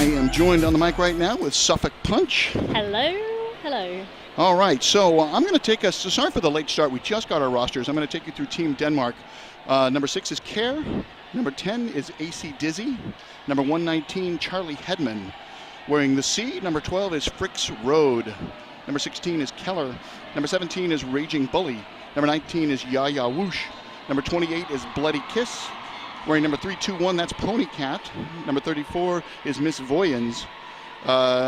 I am joined on the mic right now with Suffolk Punch. Hello, hello. All right, so I'm going to take us, sorry for the late start, we just got our rosters. I'm going to take you through Team Denmark. Number 6 is Care. Number 10 is AC Dizzy. Number 119, Charlie Hedman. Wearing the C, number 12 is Fricks Road. Number 16 is Keller. Number 17 is Raging Bully. Number 19 is Yaya Whoosh. Number 28 is Bloody Kiss. Wearing number 321, that's Pony Cat. Number 34 is Miss Voyens.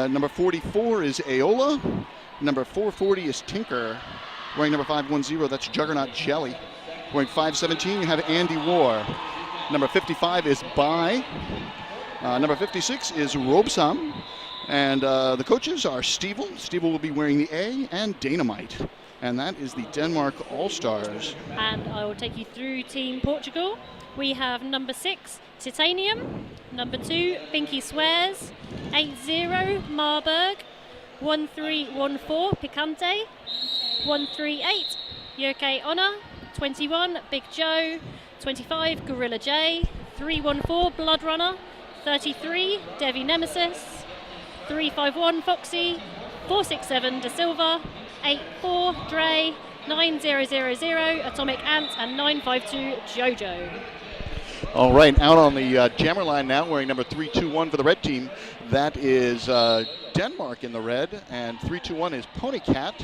Number 44 is Aola. Number 440 is Tinker. Wearing number 510, that's Juggernaut Jelly. Wearing 517, you have Andy War. Number 55 is Bai. Number 56 is Robsam. And the coaches are Stevel. Stevel will be wearing the A, and Dynamite. And that is the Denmark All-Stars. And I will take you through Team Portugal. We have number 6, Titanium. Number 2, Binky Swears. 80, Marburg. 1314, Picante. 138, Yoke Honor. 21, Big Joe. 25, Gorilla J. 314, Blood Runner. 33, Devi Nemesis. 351, Foxy. 467, De Silva. 84, Dre. 9000, Atomic Ant, and 952, Jojo. All right, out on the jammer line now, wearing number 321 for the red team. That is Denmark in the red, and 321 is Pony Cat.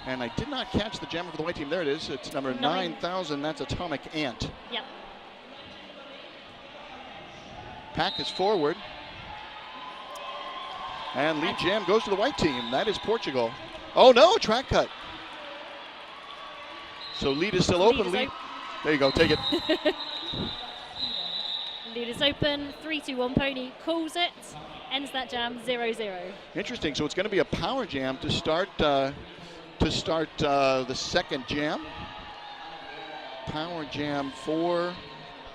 And I did not catch the jammer for the white team. There it is. It's number 9000. That's Atomic Ant. Yep. Pack is forward. And lead jam goes to the white team. That is Portugal. Oh, no, track cut. So lead is still open. Lead. There you go. Take it. Lead is open. 321 Pony calls it. Ends that jam 0-0. Interesting. So it's going to be a power jam to start the second jam. Power jam for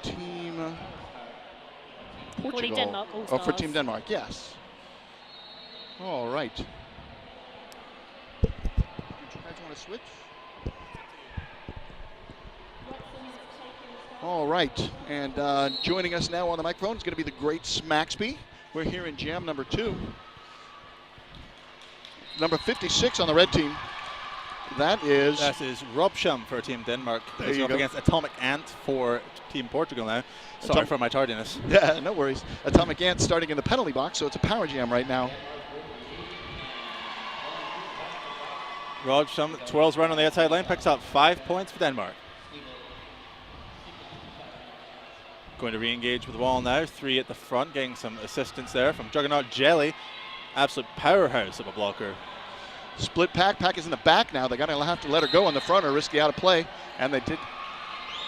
Team Portugal. Denmark, for Team Denmark, yes. All right. Do you guys want to switch? All right, and joining us now on the microphone is going to be the great Smaxby. We're here in jam number 2. Number 56 on the red team. That is Robsham for Team Denmark. There you up go. Against Atomic Ant for Team Portugal now. Sorry for my tardiness. Yeah, no worries. Atomic Ant starting in the penalty box, so it's a power jam right now. Robsham twirls around on the outside lane, picks up 5 points for Denmark. Going to re-engage with the wall now. 3 at the front, getting some assistance there from Juggernaut Jelly. Absolute powerhouse of a blocker. Split pack. Pack is in the back now. They're going to have to let her go on the front or risk the out of play. And they did.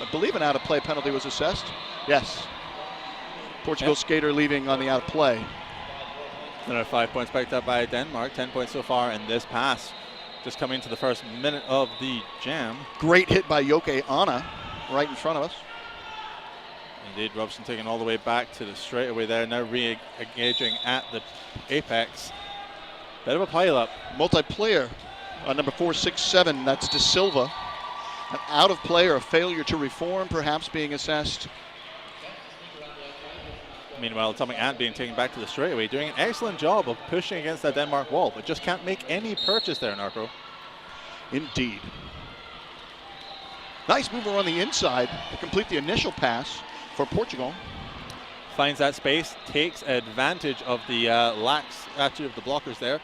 I believe an out of play penalty was assessed. Yes. Portugal skater leaving on the out of play. Another 5 points picked up by Denmark. 10 points so far in this pass. Just coming into the first minute of the jam. Great hit by Yoke Anna right in front of us. Indeed, Robson taking all the way back to the straightaway there. Now re-engaging at the apex. Bit of a pile-up. Multiplayer on number 467, that's De Silva. An out of play or a failure to reform perhaps being assessed. Meanwhile, Atomic Ant being taken back to the straightaway, doing an excellent job of pushing against that Denmark wall, but just can't make any purchase there, Narco. Indeed. Nice mover on the inside to complete the initial pass for Portugal. Finds that space, takes advantage of the lax attitude of the blockers there.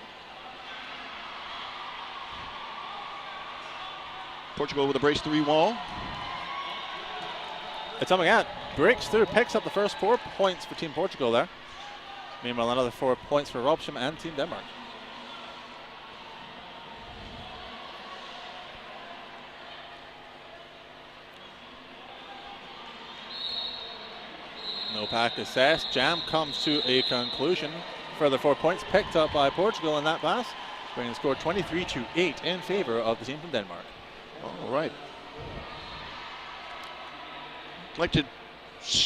Portugal with a brace 3 wall. Atomic Ant breaks through, picks up the first 4 points for Team Portugal there. Meanwhile, another 4 points for Robsham and Team Denmark. No pack assessed. Jam comes to a conclusion. Further 4 points picked up by Portugal in that pass, bringing the score 23-8 in favor of the team from Denmark. All right. I'd like to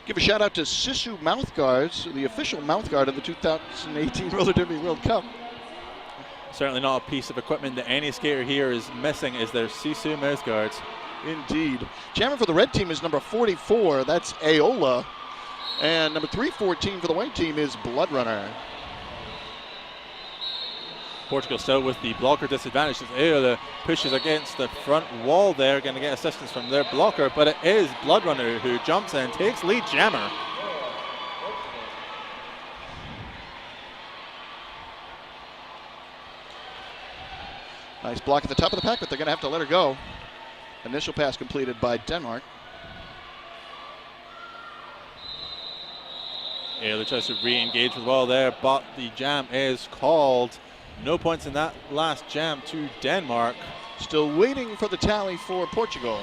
give a shout out to Sisu Mouthguards, the official mouthguard of the 2018 Roller Derby World Cup. Certainly not a piece of equipment that any skater here is missing is their Sisu mouthguards. Indeed. Jammer for the red team is number 44. That's Aola. And number 314 for the white team is Blood Runner. Portugal still with the blocker disadvantage as Aola pushes against the front wall there, going to get assistance from their blocker, but it is Blood Runner who jumps in, takes lead jammer. Nice block at the top of the pack, but they're going to have to let her go. Initial pass completed by Denmark. Aola tries to re-engage with the ball there, but the jam is called. No points in that last jam to Denmark. Still waiting for the tally for Portugal.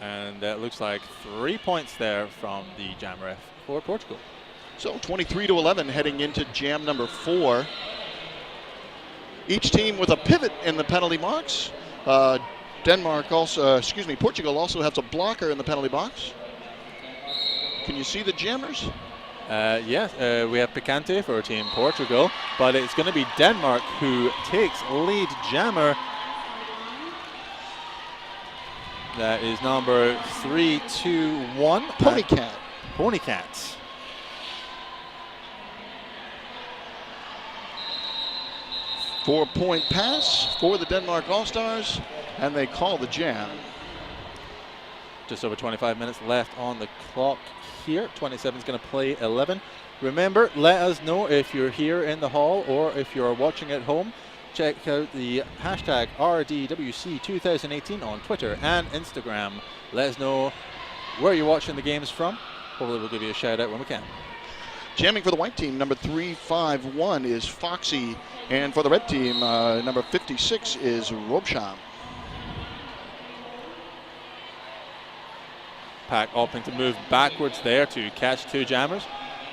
And it looks like 3 points there from the jam ref for Portugal. So 23-11 heading into jam number 4. Each team with a pivot in the penalty box. Portugal also has a blocker in the penalty box. Can you see the jammers? Yes, we have Picante for Team Portugal, but it's going to be Denmark who takes lead jammer. That is number 321. Ponycat. Ponycats. Four-point pass for the Denmark All-Stars, and they call the jam. Just over 25 minutes left on the clock here. 27 is going to play 11. Remember, let us know if you're here in the hall or if you're watching at home. Check out the hashtag RDWC 2018 on Twitter and Instagram. Let us know where you're watching the games from. Hopefully we'll give you a shout out when we can. Jamming for the white team, number 351 is Foxy, and for the red team, number 56 is Robsham. Pack opting to move backwards there to catch two jammers.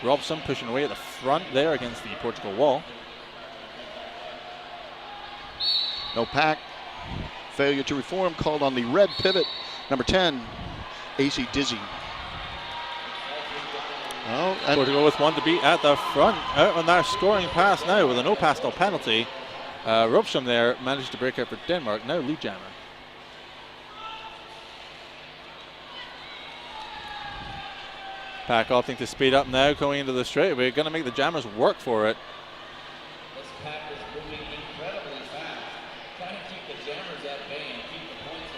Robson pushing away at the front there against the Portugal wall. No pack. Failure to reform called on the red pivot. Number 10, AC Dizzy. Oh, and Portugal with one to beat at the front. Out on their scoring pass now with a no pass, no penalty. Robson there managed to break out for Denmark. Now lead jammer. Pack opting to speed up now, going into the straightaway. Going to make the jammers work for it. This pack is moving incredibly fast, trying to keep the jammers at bay and keep the points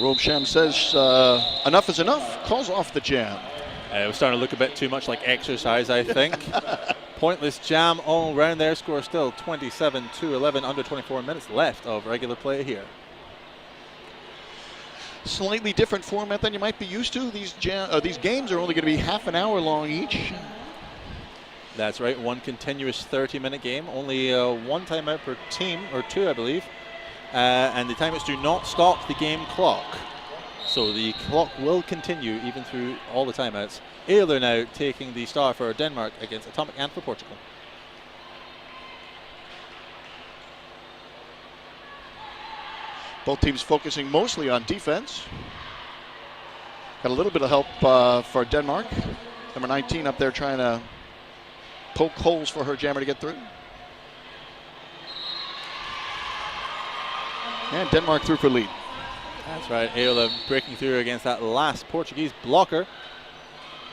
away. Robsham says enough is enough, calls off the jam. It was starting to look a bit too much like exercise, I think. Pointless jam all round there. Score still 27-11, under 24 minutes left of regular play here. Slightly different format than you might be used to. These games are only going to be half an hour long each. That's right, one continuous 30-minute game. Only one timeout per team, or two, I believe. And the timeouts do not stop the game clock. So the clock will continue even through all the timeouts. Ayler now taking the star for Denmark against Atomic and for Portugal. Both teams focusing mostly on defense. Got a little bit of help for Denmark. Number 19 up there trying to poke holes for her jammer to get through. And Denmark through for lead. That's right, Ayler breaking through against that last Portuguese blocker.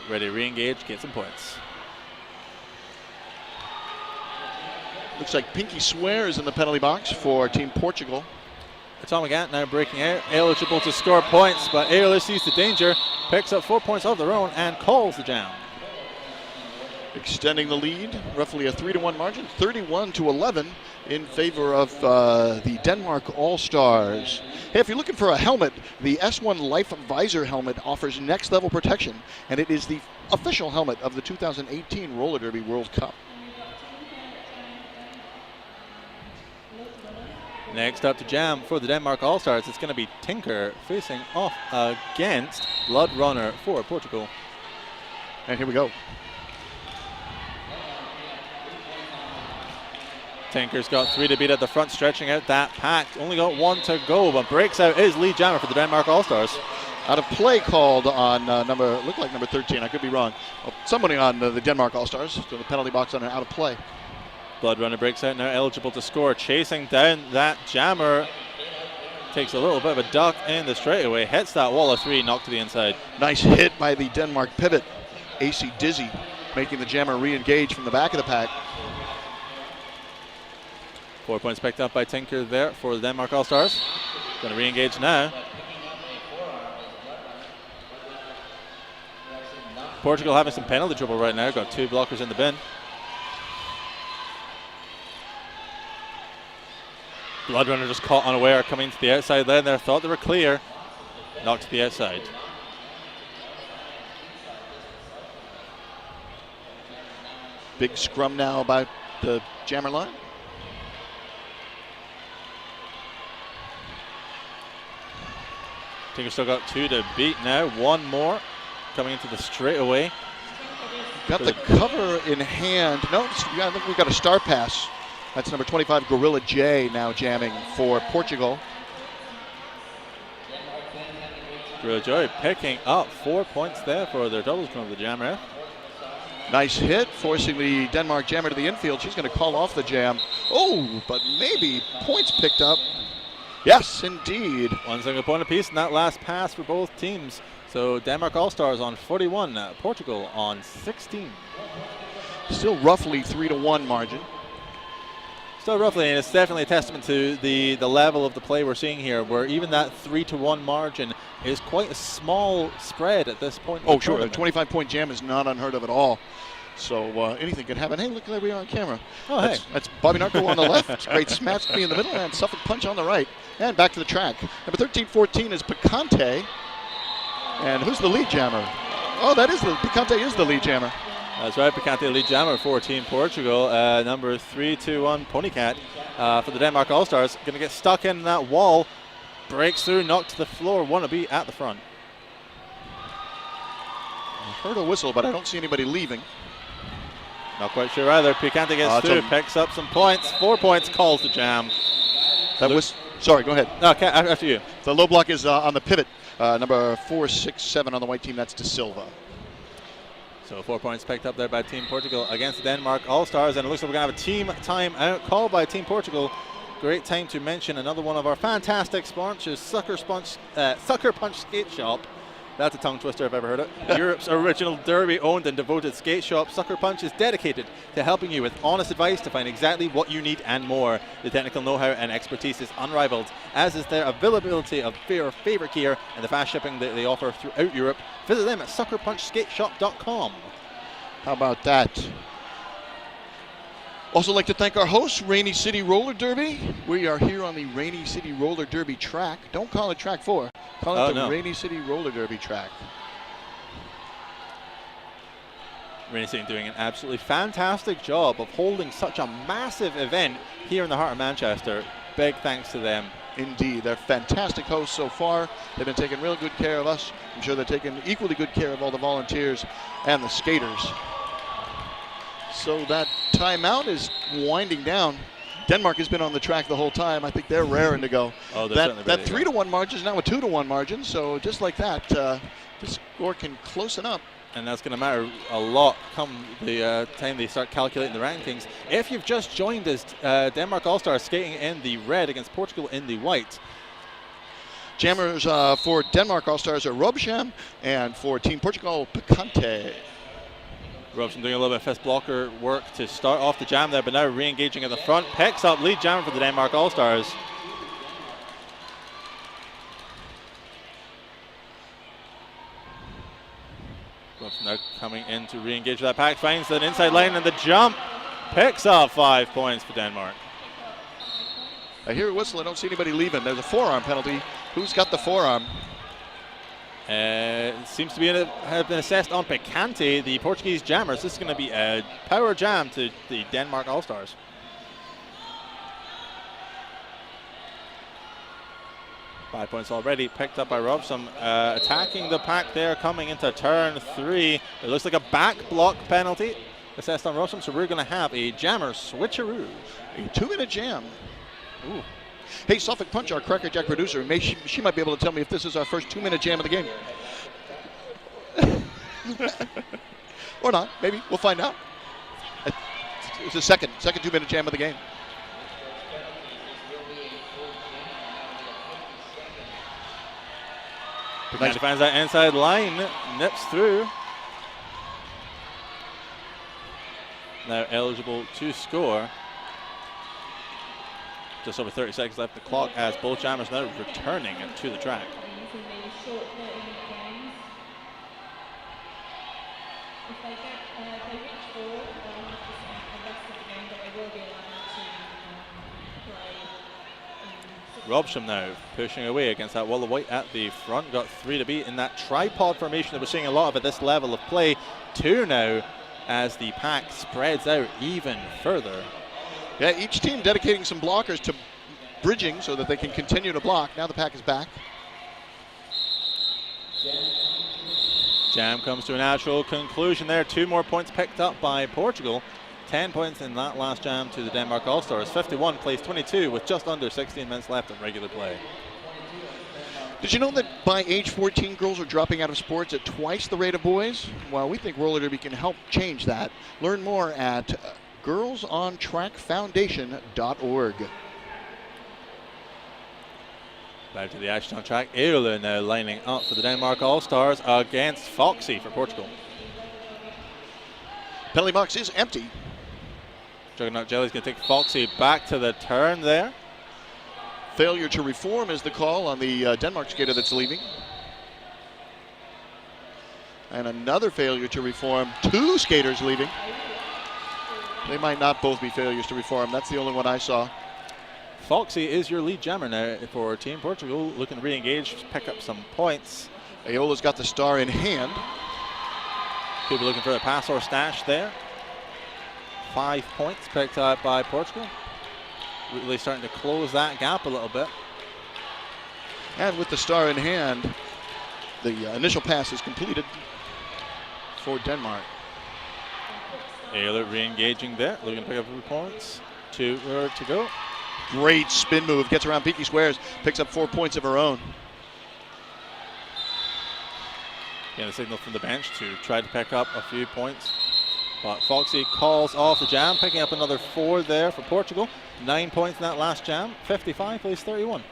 Ready to re-engage, get some points. Looks like Pinky Swears in the penalty box for Team Portugal. Atomic Ant now breaking out, eligible to score points, but Ayler sees the danger, picks up 4 points of their own and calls the jam. Extending the lead, roughly a 3-1 margin, 31-11 in favor of the Denmark All-Stars. Hey, if you're looking for a helmet, the S1 Life Visor helmet offers next level protection, and it is the official helmet of the 2018 Roller Derby World Cup. Next up to jam for the Denmark All-Stars, it's going to be Tinker facing off against Blood Runner for Portugal. And here we go. Tinker's got 3 to beat at the front, stretching out that pack. Only got 1 to go, but breaks out his lead jammer for the Denmark All-Stars. Out of play called on looked like number 13, I could be wrong. Oh, somebody on the Denmark All-Stars, so the penalty box on an out of play. Blood Runner breaks out, now eligible to score, chasing down that jammer. Takes a little bit of a duck in the straightaway, hits that wall of 3, knocked to the inside. Nice hit by the Denmark pivot. AC Dizzy, making the jammer re-engage from the back of the pack. 4 points picked up by Tinker there for the Denmark All-Stars. Going to re-engage now. Portugal having some penalty trouble right now. Got 2 blockers in the bin. Bloodrunner just caught unaware coming to the outside lane there. Thought they were clear. Knocked to the outside. Big scrum now about the jammer line. Tinker still got 2 to beat now. 1 more coming into the straightaway. Got the cover in hand. No, I think we've got a star pass. That's number 25, Gorilla J, now jamming for Portugal. Gorilla J picking up 4 points there for their doubles from the jammer. Nice hit, forcing the Denmark jammer to the infield. She's going to call off the jam. Oh, but maybe points picked up. Yes, indeed. 1 single point apiece in that last pass for both teams. So Denmark All-Stars on 41, Portugal on 16. Still roughly 3-1 margin. Still roughly, and it's definitely a testament to the level of the play we're seeing here, where even that 3-1 margin is quite a small spread at this point. Oh, sure. A 25-point jam is not unheard of at all. So anything can happen. Hey, look, there we are on camera. Oh, that's Bobby Narco on the left. Great smash to me in the middle, and Suffolk Punch on the right. And back to the track. Number 13-14 is Picante. And who's the lead jammer? Oh, Picante is the lead jammer. That's right, Picante lead jammer for Team Portugal. Number 321 Ponycat for the Denmark All-Stars. Going to get stuck in that wall. Breaks through, knocked to the floor. Want to be at the front. I heard a whistle, but I don't see anybody leaving. Not quite sure either. Picante gets through, picks up some points. 4 points, calls the jam. Sorry, go ahead. Okay, after you. The low block is on the pivot. Number 467 on the white team, that's De Silva. So 4 points picked up there by Team Portugal against the Denmark All-Stars, and it looks like we're going to have a team time out call by Team Portugal. Great time to mention another one of our fantastic sponsors, Sucker Punch Skate Shop. That's a tongue twister if I've ever heard it. Europe's original Derby-owned and devoted skate shop, Sucker Punch is dedicated to helping you with honest advice to find exactly what you need and more. The technical know-how and expertise is unrivaled, as is their availability of your favorite gear and the fast shipping that they offer throughout Europe. Visit them at suckerpunchskateshop.com. How about that? Also like to thank our host, Rainy City Roller Derby. We are here on the Rainy City Roller Derby track. Don't call it track 4. Call it the Rainy City Roller Derby track. Rainy City doing an absolutely fantastic job of holding such a massive event here in the heart of Manchester. Big thanks to them. Indeed, they're fantastic hosts so far. They've been taking real good care of us. I'm sure they're taking equally good care of all the volunteers and the skaters. So that timeout is winding down. Denmark has been on the track the whole time. I think they're raring to go. Oh, that 3-1 margin is now a 2-1 margin. So just like that, the score can close up. And that's going to matter a lot come the time they start calculating the rankings. If you've just joined us, Denmark All-Stars skating in the red against Portugal in the white. Jammers for Denmark All-Stars are Robsham, and for Team Portugal, Picante. Robson doing a little bit of fist blocker work to start off the jam there, but now re-engaging at the front. Picks up lead jammer for the Denmark All-Stars. Robson now coming in to re-engage that pack. Finds an inside line and the jump. Picks up 5 points for Denmark. I hear a whistle. I don't see anybody leaving. There's a forearm penalty. Who's got the forearm? It seems to have been assessed on Picante, the Portuguese jammers. This is going to be a power jam to the Denmark All-Stars. Five points already picked up by Robson. Attacking the pack there, coming into turn 3. It looks like a back block penalty assessed on Robson, so we're going to have a jammer switcheroo. A 2-minute jam. Ooh. Hey, Suffolk Punch, our Cracker Jack producer, she might be able to tell me if this is our first 2-minute jam of the game. Or not, maybe. We'll find out. It's the second 2-minute jam of the game. Nice. Finds that inside line, nips through. now eligible to score. Just over 30 seconds left on the clock as both jammers now returning to the track. Robsham now pushing away against that wall of white at the front. Got 3 to beat in that tripod formation that we're seeing a lot of at this level of play. 2 now as the pack spreads out even further. Yeah, each team dedicating some blockers to bridging so that they can continue to block. Now the pack is back. Jam comes to a natural conclusion there. 2 more points picked up by Portugal. 10 points in that last jam to the Denmark All-Stars. 51 plays 22 with just under 16 minutes left in regular play. Did you know that by age 14, girls are dropping out of sports at twice the rate of boys? Well, we think roller derby can help change that. Learn more at girlsontrackfoundation.org. Back to the action on track. Eula now lining up for the Denmark All-Stars against Foxy for Portugal. Penalty box is empty. Juggernaut Jelly's going to take Foxy back to the turn there. Failure to reform is the call on the Denmark skater that's leaving. And another failure to reform. 2 skaters leaving. They might not both be failures to reform. That's the only one I saw. Foxy is your lead jammer now for Team Portugal, looking to re-engage, pick up some points. Ayola's got the star in hand. Could be looking for a pass or stash there. 5 points picked up by Portugal. Really starting to close that gap a little bit. And with the star in hand, the initial pass is completed for Denmark. Ayler re-engaging there, looking to pick up a few points. 2 to go. Great spin move, gets around Pinky Squares, picks up 4 points of her own. Getting a signal from the bench to try to pick up a few points. But Foxy calls off the jam, picking up another 4 there for Portugal. 9 points in that last jam. 55 plays 31.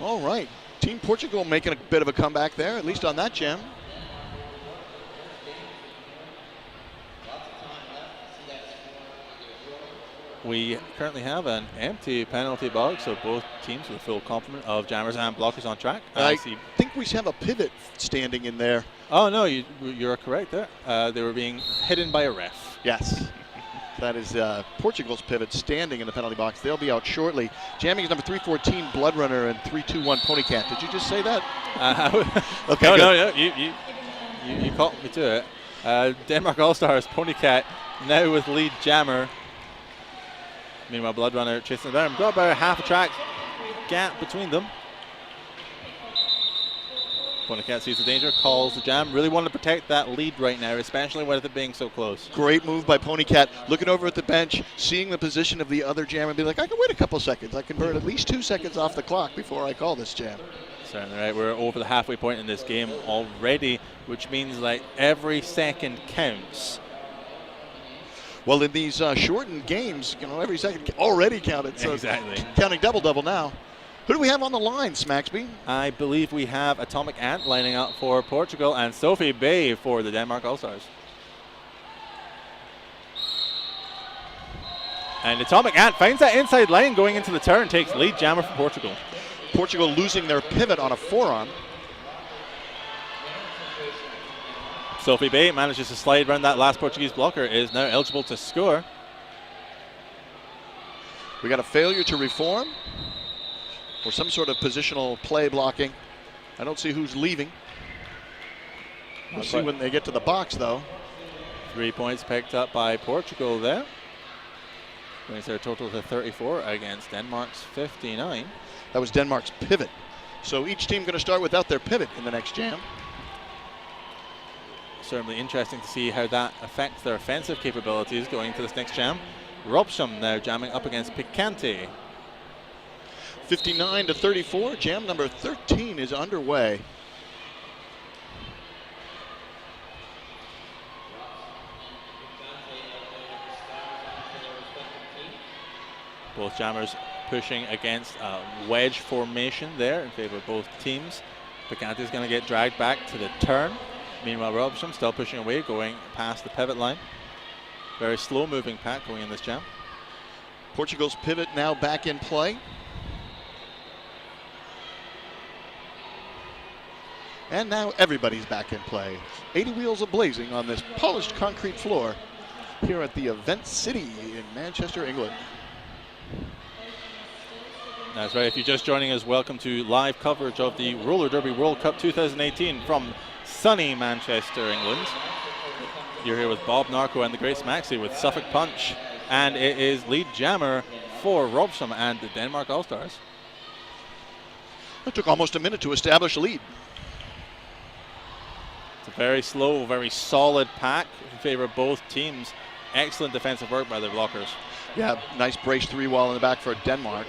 All right, Team Portugal making a bit of a comeback there, at least on that jam. We currently have an empty penalty box, so both teams with a full complement of jammers and blockers on track. I think we have a pivot standing in there. Oh no, you're correct there. They were being hidden by a ref. Yes. That is Portugal's pivot standing in the penalty box. They'll be out shortly. Jamming is number 314 Blood Runner and 321 Ponycat. Did you just say that? Okay, no, you caught me to it. Denmark All-Stars Ponycat now with lead jammer. Meanwhile, Blood Runner chasing them down. Got about a half a track gap between them. Ponycat sees the danger, calls the jam. Really want to protect that lead right now, especially with it being so close. Great move by Ponycat, looking over at the bench, seeing the position of the other jam and be like, I can wait a couple seconds. I can burn at least 2 seconds off the clock before I call this jam. Certainly right. We're over the halfway point in this game already, which means like every second counts. Well, in these shortened games, you know, every second already counted. So exactly. Counting double now. Who do we have on the line, Smacksby? I believe we have Atomic Ant lining up for Portugal and Sophie Bay for the Denmark All-Stars. And Atomic Ant finds that inside line going into the turn, takes lead jammer for Portugal. Portugal losing their pivot on a forearm. Sophie Bay manages to slide around that last Portuguese blocker, is now eligible to score. We got a failure to reform or some sort of positional play blocking. I don't see who's leaving. We'll see when they get to the box, though. 3 points picked up by Portugal there. Brings their total to 34 against Denmark's 59. That was Denmark's pivot. So each team going to start without their pivot in the next jam. Certainly interesting to see how that affects their offensive capabilities going into this next jam. Robsham now jamming up against Picante. 59-34, jam number 13 is underway. Both jammers pushing against a wedge formation there in favor of both teams. Picante is going to get dragged back to the turn. Meanwhile, Robson still pushing away, going past the pivot line. Very slow moving pack going in this jam. Portugal's pivot now back in play. And now everybody's back in play. 80 wheels a-blazing on this polished concrete floor here at the Event City in Manchester, England. That's right. If you're just joining us, welcome to live coverage of the Roller Derby World Cup 2018 from sunny Manchester, England. You're here with Bob Narco and the Grace Maxey with Suffolk Punch. And it is lead jammer for Robson and the Denmark All-Stars. It took almost a minute to establish a lead. It's a very slow, very solid pack in favor of both teams. Excellent defensive work by their blockers. Yeah, nice brace 3-wall in the back for Denmark.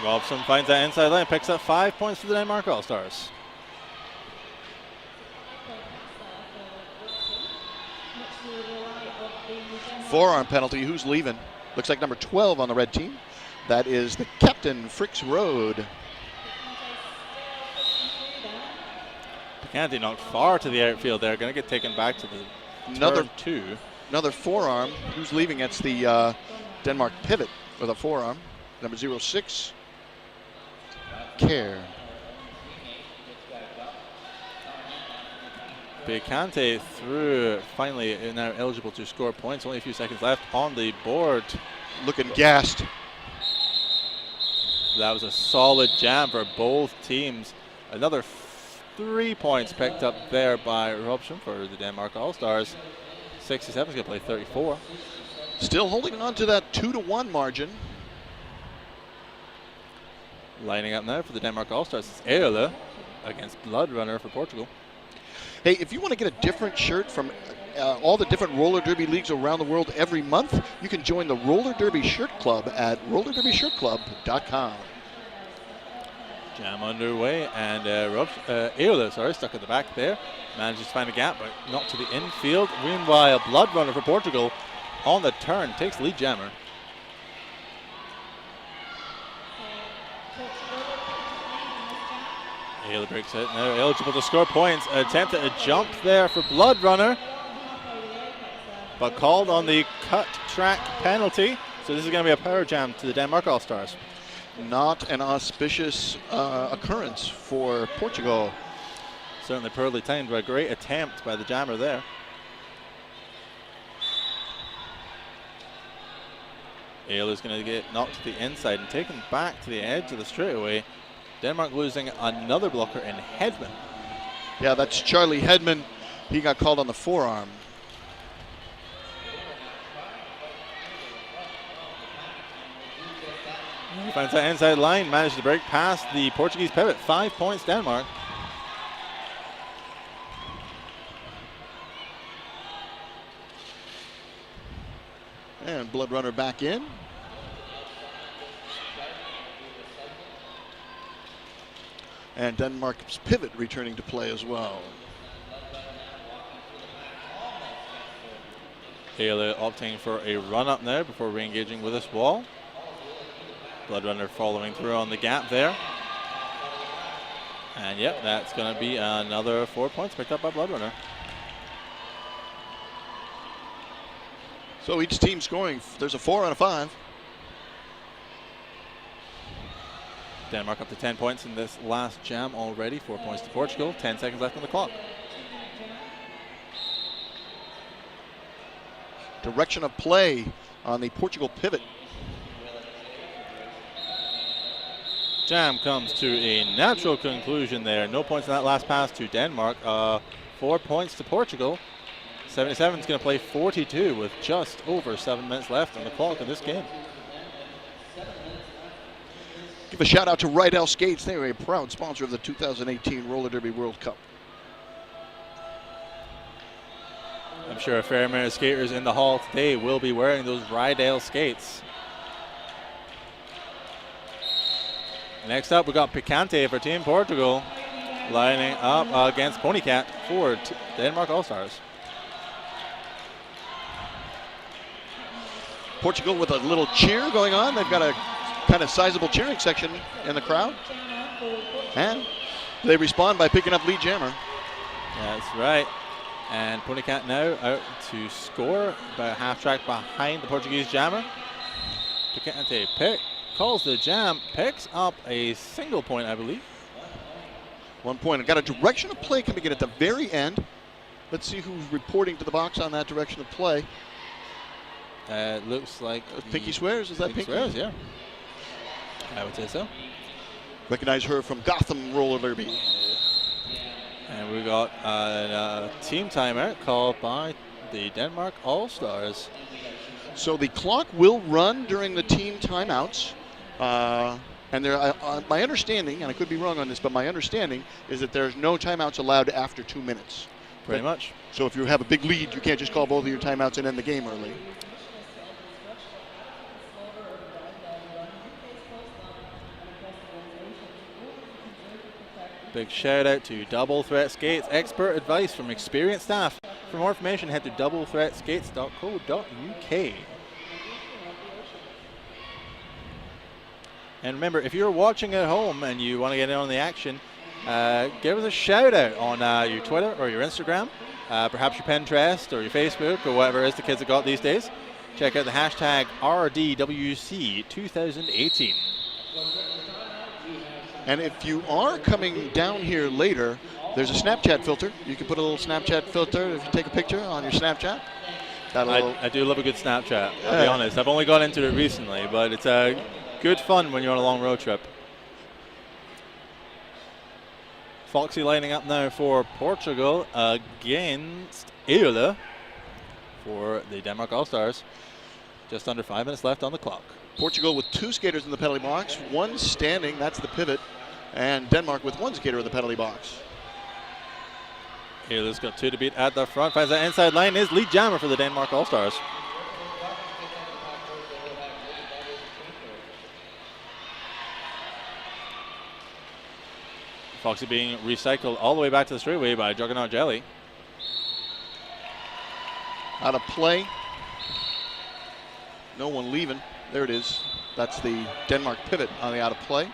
Robson finds that inside line, picks up 5 points for the Denmark All-Stars. Forearm penalty. Who's leaving? Looks like number 12 on the red team. That is the captain, Fricks Road. Picante knocked far to the outfield there. Going to get taken back to the turn 2. Another forearm. Who's leaving? That's the Denmark pivot with a forearm. Number 06, Care. Picante through, finally now eligible to score points. Only a few seconds left on the board. Looking gassed. That was a solid jam for both teams. Another 3 points picked up there by Robson for the Denmark All-Stars. 67 is going to play 34. Still holding on to that 2-1 margin. Lining up now for the Denmark All-Stars is Eole against Blood Runner for Portugal. Hey, if you want to get a different shirt from all the different roller derby leagues around the world every month, you can join the Roller Derby Shirt Club at rollerderbyshirtclub.com. Jam underway, and Eole, stuck at the back there. Manages to find a gap, but not to the infield. Meanwhile, Blood Runner for Portugal on the turn takes lead jammer. Eole breaks it, now eligible to score points. Attempt at a jump there for Blood Runner, but called on the cut track penalty. So this is going to be a power jam to the Denmark All-Stars. Not an auspicious occurrence for Portugal. Certainly poorly timed, but a great attempt by the jammer there. Eole is going to get knocked to the inside and taken back to the edge of the straightaway. Denmark losing another blocker in Hedman. Yeah, that's Charlie Hedman. He got called on the forearm. He finds that inside line, managed to break past the Portuguese pivot. 5 points Denmark. And Blood Runner back in. And Denmark's pivot returning to play as well. Eole opting for a run up now before re-engaging with this wall. Blood Runner following through on the gap there. And yep, that's going to be another 4 points picked up by Blood Runner. So each team scoring, there's a 4 and a 5. Denmark up to 10 points in this last jam already. 4 points to Portugal. 10 seconds left on the clock. Direction of play on the Portugal pivot. Jam comes to a natural conclusion there. No points in that last pass to Denmark. 4 points to Portugal. 77 is going to play 42 with just over 7 minutes left on the clock in this game. Give a shout out to Rydell Skates. They are a proud sponsor of the 2018 Roller Derby World Cup. I'm sure a fair amount of skaters in the hall today will be wearing those Rydell skates. Next up, we got Picante for Team Portugal, lining up against Ponycat for Denmark All-Stars. Portugal with a little cheer going on. They've got a kind of sizable cheering section in the crowd. And they respond by picking up lead jammer. That's right. And Ponycat now out to score, about half track behind the Portuguese jammer. Picante calls the jam, picks up a single point, I believe. 1 point. I've got a direction of play coming in at the very end. Let's see who's reporting to the box on that direction of play. It looks like Pinky Swears, is that Pinky? Swears, yeah. I would say so. Recognize her from Gotham Roller Derby. And we got a team timeout called by the Denmark All-Stars. So the clock will run during the team timeouts. And there, my understanding, and I could be wrong on this, but my understanding is that there's no timeouts allowed after 2 minutes. Pretty much. So if you have a big lead, you can't just call both of your timeouts and end the game early. Big shout out to Double Threat Skates, expert advice from experienced staff. For more information, head to doublethreatskates.co.uk. And remember, if you're watching at home and you want to get in on the action, give us a shout out on your Twitter or your Instagram, perhaps your Pinterest or your Facebook or whatever it is the kids have got these days. Check out the hashtag RDWC 2018. And if you are coming down here later, there's a Snapchat filter. You can put a little Snapchat filter if you take a picture on your Snapchat. I do love a good Snapchat, I'll be honest. I've only got into it recently, but it's good fun when you're on a long road trip. Foxy lining up now for Portugal against Eule for the Denmark All-Stars. Just under 5 minutes left on the clock. Portugal with 2 skaters in the penalty box, 1 standing, that's the pivot, and Denmark with 1 skater in the penalty box. Eule's got 2 to beat at the front, finds that inside line, is lead jammer for the Denmark All-Stars. Foxy being recycled all the way back to the straightaway by Juggernaut Jelly. Out of play. No one leaving. There it is. That's the Denmark pivot on the out of play.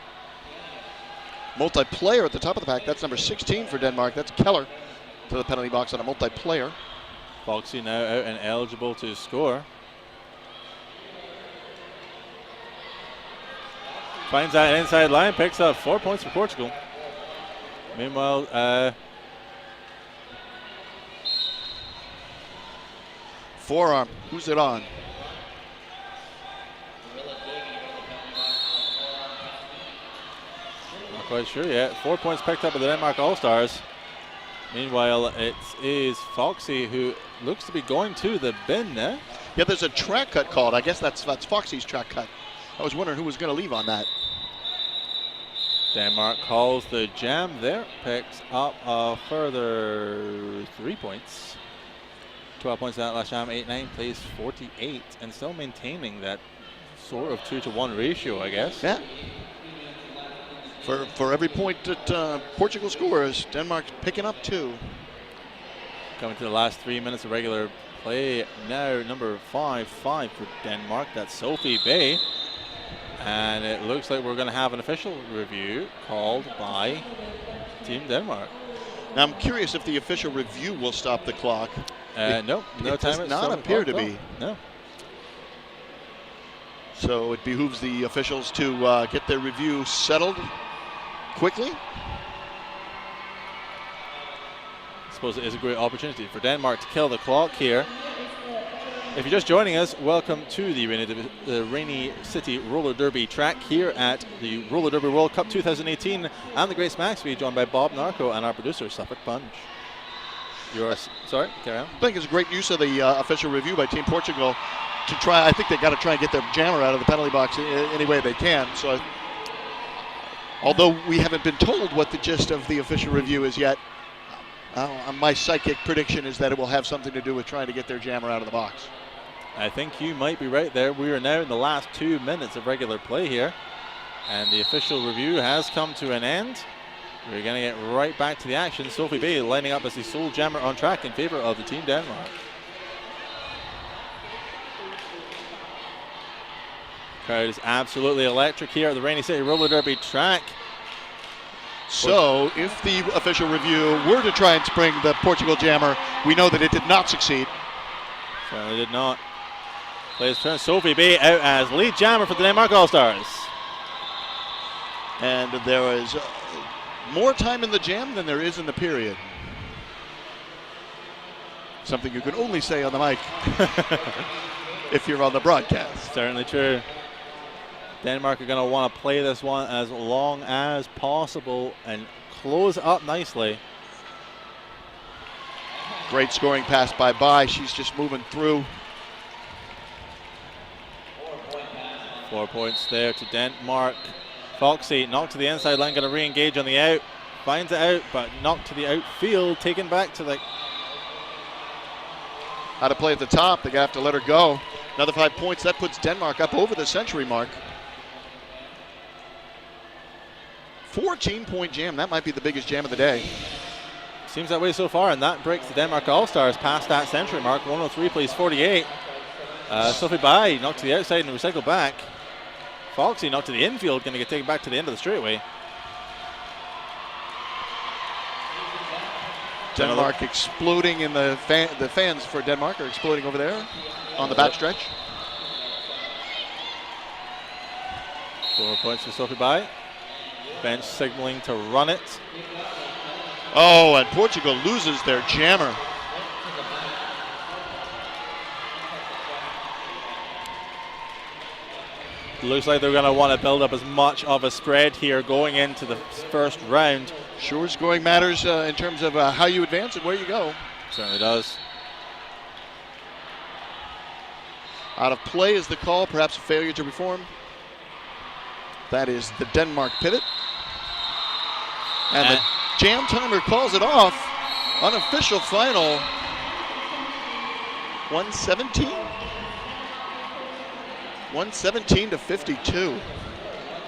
Multiplayer at the top of the pack. That's number 16 for Denmark. That's Keller to the penalty box on a multiplayer. Foxy now out and eligible to score. Finds that inside line, picks up 4 points for Portugal. Meanwhile, forearm. Who's it on? Not quite sure yet. 4 points picked up by the Denmark All-Stars. Meanwhile, it is Foxy who looks to be going to the bin now. Yeah, there's a track cut called. I guess that's Foxy's track cut. I was wondering who was going to leave on that. Denmark calls the jam there, picks up a further 3 points. 12 points in that last jam, 8-9, plays 48, and still maintaining that sort of 2-to-1 ratio, I guess. Yeah. For every point that Portugal scores, Denmark's picking up 2. Coming to the last 3 minutes of regular play now, number 5 for Denmark. That's Sophie Bay. And it looks like we're going to have an official review called by Team Denmark. Now I'm curious if the official review will stop the clock. No It time. does not appear to be. No. So it behooves the officials to get their review settled quickly. I suppose it is a great opportunity for Denmark to kill the clock here. If you're just joining us, welcome to the Rainy City Roller Derby track here at the Roller Derby World Cup 2018 and the Great Smacks. We're joined by Bob Narco and our producer, Suffolk Punch. Sorry, carry on. I think it's a great use of the official review by Team Portugal to try. I think they got to try and get their jammer out of the penalty box any way they can. So, although we haven't been told what the gist of the official review is yet, my psychic prediction is that it will have something to do with trying to get their jammer out of the box. I think you might be right there. We are now in the last 2 minutes of regular play here, and the official review has come to an end. We're going to get right back to the action. Sophie Bay lining up as the sole jammer on track in favor of the Team Denmark. Crowd is absolutely electric here at the Rainy City Roller Derby track. So if the official review were to try and spring the Portugal jammer, we know that it did not succeed. Certainly did not. Plays turn. Sophie B out as lead jammer for the Denmark All-Stars. And there is more time in the jam than there is in the period. Something you can only say on the mic if you're on the broadcast. Certainly true. Denmark are going to want to play this one as long as possible and close up nicely. Great scoring pass by Bai. She's just moving through. 4 points there to Denmark. Foxy knocked to the inside line, going to re-engage on the out. Finds it out, but knocked to the outfield, taken back to the... How to play at the top. They're going to have to let her go. Another 5 points. That puts Denmark up over the century mark. 14-point jam. That might be the biggest jam of the day. Seems that way so far, and that breaks the Denmark All-Stars past that century mark. 103 plays 48. Sophie Bai knocked to the outside and recycled back. Foxy knocked to the infield, going to get taken back to the end of the straightaway. Denmark exploding in the fans for Denmark are exploding over there on the backstretch. 4 points for Sophie Bai. Bench signaling to run it. Oh, and Portugal loses their jammer. Looks like they're going to want to build up as much of a spread here going into the first round. Sure, scoring matters in terms of how you advance and where you go. Certainly does. Out of play is the call, perhaps a failure to reform. That is the Denmark pivot. And the jam timer calls it off. Unofficial final. 117? 117 to 52.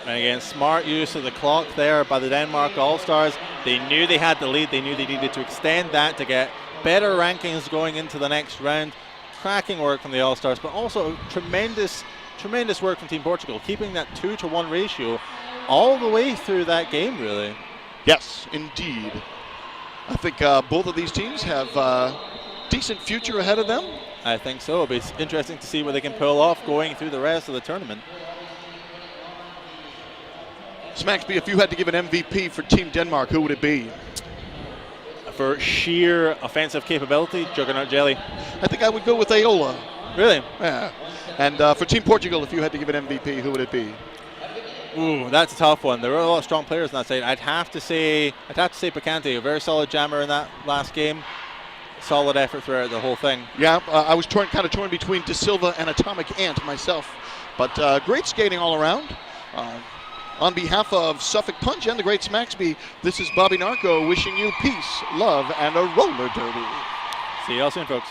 And again, smart use of the clock there by the Denmark All-Stars. They knew they had the lead. They knew they needed to extend that to get better rankings going into the next round. Cracking work from the All-Stars, but also tremendous work from Team Portugal, keeping that 2-to-1 ratio all the way through that game, really. Yes, indeed. I think both of these teams have a decent future ahead of them. I think so. It'll be interesting to see what they can pull off going through the rest of the tournament. Smacksby, if you had to give an MVP for Team Denmark, who would it be? For sheer offensive capability, Juggernaut Jelly. I think I would go with Aola. Really? Yeah. And for Team Portugal, if you had to give an MVP, who would it be? Ooh, that's a tough one. There are a lot of strong players on that side. I'd have to say Picante, a very solid jammer in that last game. Solid effort throughout the whole thing. Yeah, I was kind of torn between De Silva and Atomic Ant myself. But great skating all around. On behalf of Suffolk Punch and the great Smacksby, this is Bobby Narco wishing you peace, love, and a roller derby. See you all soon, folks.